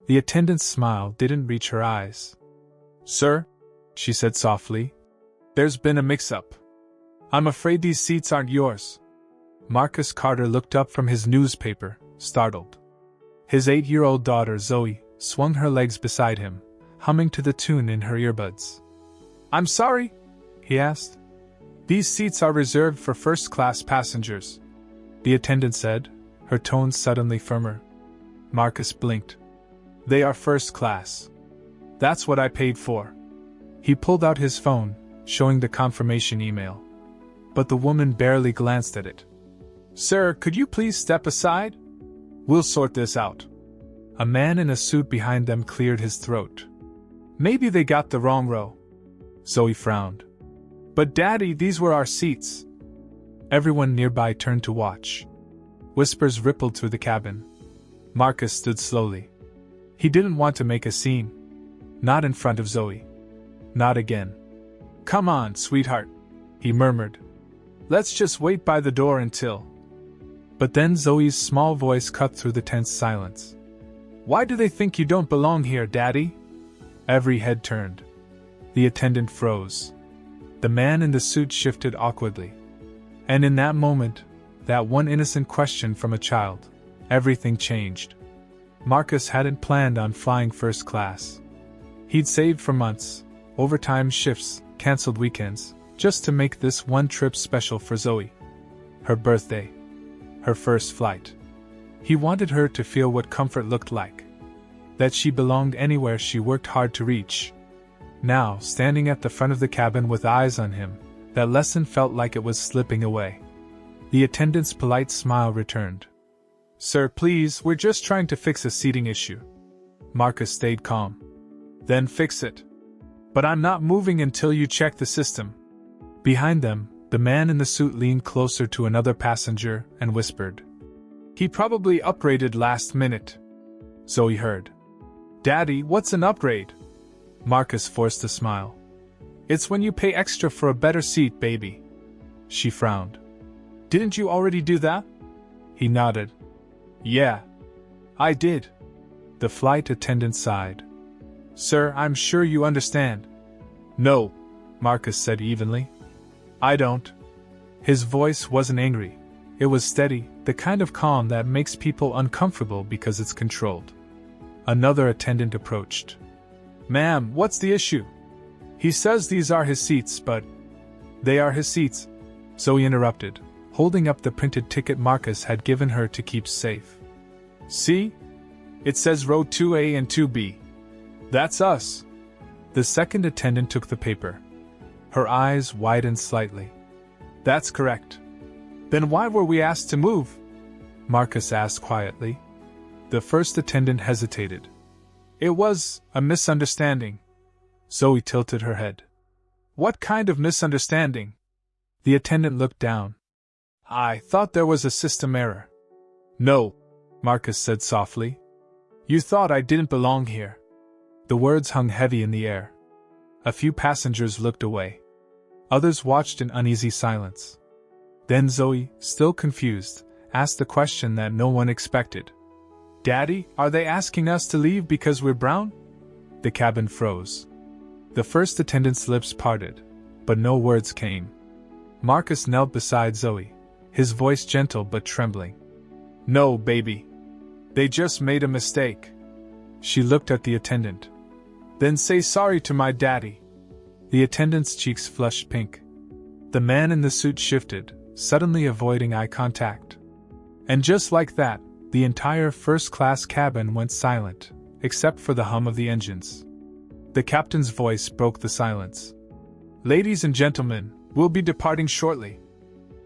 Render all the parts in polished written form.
The attendant's smile didn't reach her eyes. "Sir," she said softly, "there's been a mix-up. I'm afraid these seats aren't yours." Marcus Carter looked up from his newspaper, startled. His 8-year-old daughter Zoe swung her legs beside him, humming to the tune in her earbuds. "I'm sorry?" he asked. "These seats are reserved for first-class passengers," the attendant said, her tone suddenly firmer. Marcus blinked. "They are first class. That's what I paid for." He pulled out his phone, showing the confirmation email. But the woman barely glanced at it. "Sir, could you please step aside? We'll sort this out." A man in a suit behind them cleared his throat. "Maybe they got the wrong row." Zoe frowned. "But Daddy, these were our seats." Everyone nearby turned to watch. Whispers rippled through the cabin. Marcus stood slowly. He didn't want to make a scene. Not in front of Zoe. Not again. "Come on, sweetheart," he murmured. "Let's just wait by the door until—" But then Zoe's small voice cut through the tense silence. "Why do they think you don't belong here, Daddy?" Every head turned. The attendant froze. The man in the suit shifted awkwardly. And in that moment, that one innocent question from a child, everything changed. Marcus hadn't planned on flying first class. He'd saved for months, overtime shifts, cancelled weekends, just to make this one trip special for Zoe. Her birthday. Her first flight. He wanted her to feel what comfort looked like. That she belonged anywhere she worked hard to reach. Now, standing at the front of the cabin with eyes on him, that lesson felt like it was slipping away. The attendant's polite smile returned. "Sir, please, we're just trying to fix a seating issue." Marcus stayed calm. "Then fix it. But I'm not moving until you check the system." Behind them, the man in the suit leaned closer to another passenger and whispered. "He probably upgraded last minute." Zoe heard. "Daddy, what's an upgrade?" Marcus forced a smile. "It's when you pay extra for a better seat, baby." She frowned. "Didn't you already do that?" He nodded. "Yeah, I did." The flight attendant sighed. "Sir, I'm sure you understand." "No," Marcus said evenly. "I don't." His voice wasn't angry. It was steady, the kind of calm that makes people uncomfortable because it's controlled. Another attendant approached. "Ma'am, what's the issue? He says these are his seats, but—" "They are his seats," Zoe interrupted, holding up the printed ticket Marcus had given her to keep safe. "See? It says row 2A and 2B. That's us." The second attendant took the paper. Her eyes widened slightly. "That's correct." "Then why were we asked to move?" Marcus asked quietly. The first attendant hesitated. "It was a misunderstanding." Zoe tilted her head. "What kind of misunderstanding?" The attendant looked down. "I thought there was a system error." "No," Marcus said softly. "You thought I didn't belong here." The words hung heavy in the air. A few passengers looked away. Others watched in uneasy silence. Then Zoe, still confused, asked the question that no one expected. "Daddy, are they asking us to leave because we're brown?" The cabin froze. The first attendant's lips parted, but no words came. Marcus knelt beside Zoe, his voice gentle but trembling. "No, baby. They just made a mistake." She looked at the attendant. "Then say sorry to my daddy." The attendant's cheeks flushed pink. The man in the suit shifted, suddenly avoiding eye contact. And just like that, the entire first-class cabin went silent, except for the hum of the engines. The captain's voice broke the silence. "Ladies and gentlemen, we'll be departing shortly.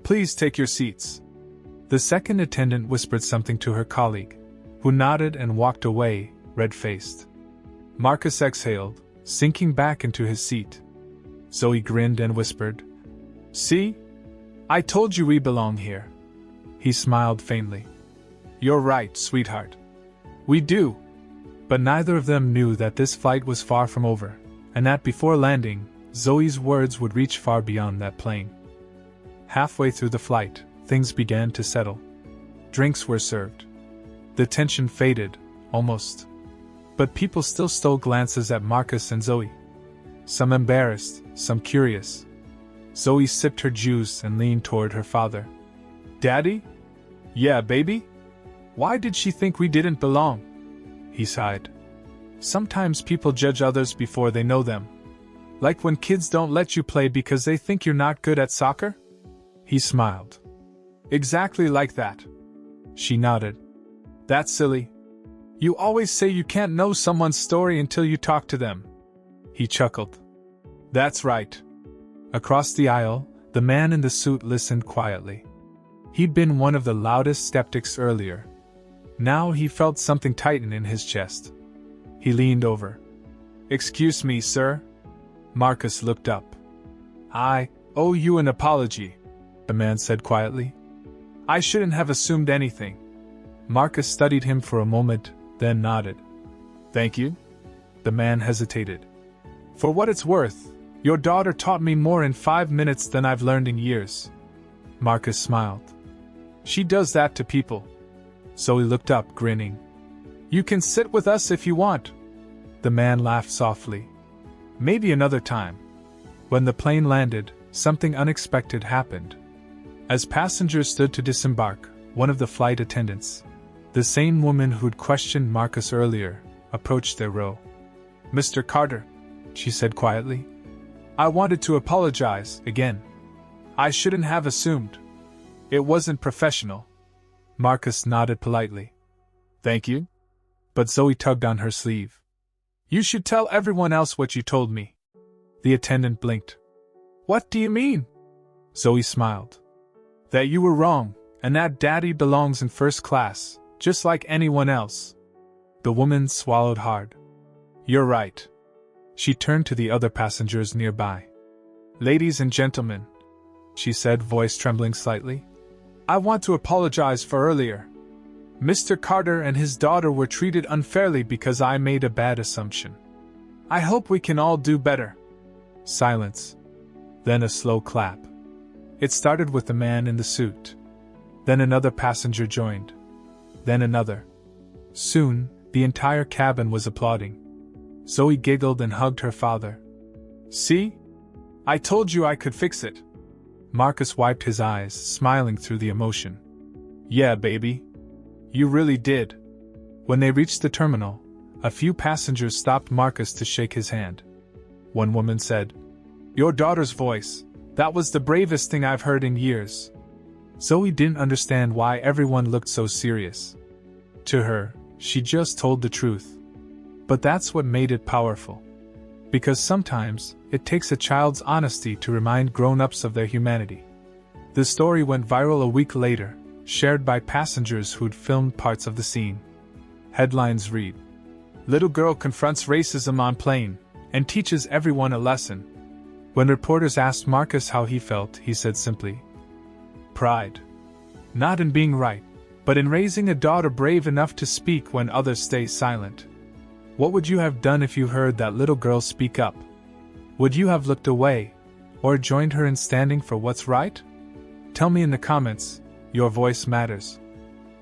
Please take your seats." The second attendant whispered something to her colleague, who nodded and walked away, red-faced. Marcus exhaled, sinking back into his seat. Zoe grinned and whispered, "See? I told you we belong here." He smiled faintly. "You're right, sweetheart. We do." But neither of them knew that this flight was far from over, and that before landing, Zoe's words would reach far beyond that plane. Halfway through the flight, things began to settle. Drinks were served. The tension faded, almost. But people still stole glances at Marcus and Zoe. Some embarrassed, some curious. Zoe sipped her juice and leaned toward her father. "Daddy? Yeah, baby? Why did she think we didn't belong?" He sighed. "Sometimes people judge others before they know them. Like when kids don't let you play because they think you're not good at soccer?" He smiled. "Exactly like that." She nodded. "That's silly. You always say you can't know someone's story until you talk to them." He chuckled. "That's right." Across the aisle, the man in the suit listened quietly. He'd been one of the loudest skeptics earlier. Now he felt something tighten in his chest. He leaned over. "Excuse me, sir?" Marcus looked up. "I owe you an apology," the man said quietly. "I shouldn't have assumed anything." Marcus studied him for a moment, then nodded. "Thank you?" The man hesitated. "For what it's worth, your daughter taught me more in 5 minutes than I've learned in years." Marcus smiled. "She does that to people." Zoe looked up, grinning. "You can sit with us if you want." The man laughed softly. "Maybe another time." When the plane landed, something unexpected happened. As passengers stood to disembark, one of the flight attendants, the same woman who'd questioned Marcus earlier, approached their row. "Mr. Carter," she said quietly, "I wanted to apologize, again. I shouldn't have assumed. It wasn't professional." Marcus nodded politely. "Thank you?" But Zoe tugged on her sleeve. "You should tell everyone else what you told me." The attendant blinked. "What do you mean?" Zoe smiled. "That you were wrong, and that Daddy belongs in first class, just like anyone else." The woman swallowed hard. "You're right." She turned to the other passengers nearby. "Ladies and gentlemen," she said, voice trembling slightly, "I want to apologize for earlier. Mr. Carter and his daughter were treated unfairly because I made a bad assumption. I hope we can all do better." Silence. Then a slow clap. It started with the man in the suit. Then another passenger joined. Then another. Soon, the entire cabin was applauding. Zoe giggled and hugged her father. "See? I told you I could fix it." Marcus wiped his eyes, smiling through the emotion. "Yeah, baby. You really did." When they reached the terminal, a few passengers stopped Marcus to shake his hand. One woman said, "Your daughter's voice, that was the bravest thing I've heard in years." Zoe didn't understand why everyone looked so serious. To her, she just told the truth. But that's what made it powerful. Because sometimes, it takes a child's honesty to remind grown-ups of their humanity. The story went viral a week later, shared by passengers who'd filmed parts of the scene. Headlines read, "Little girl confronts racism on plane, and teaches everyone a lesson." When reporters asked Marcus how he felt, he said simply, "Pride. Not in being right, but in raising a daughter brave enough to speak when others stay silent." What would you have done if you heard that little girl speak up? Would you have looked away, or joined her in standing for what's right? Tell me in the comments. Your voice matters.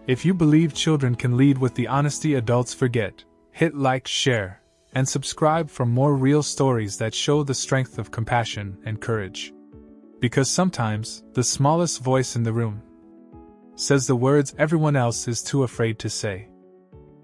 If you believe children can lead with the honesty adults forget, hit like, share, and subscribe for more real stories that show the strength of compassion and courage. Because sometimes, the smallest voice in the room says the words everyone else is too afraid to say.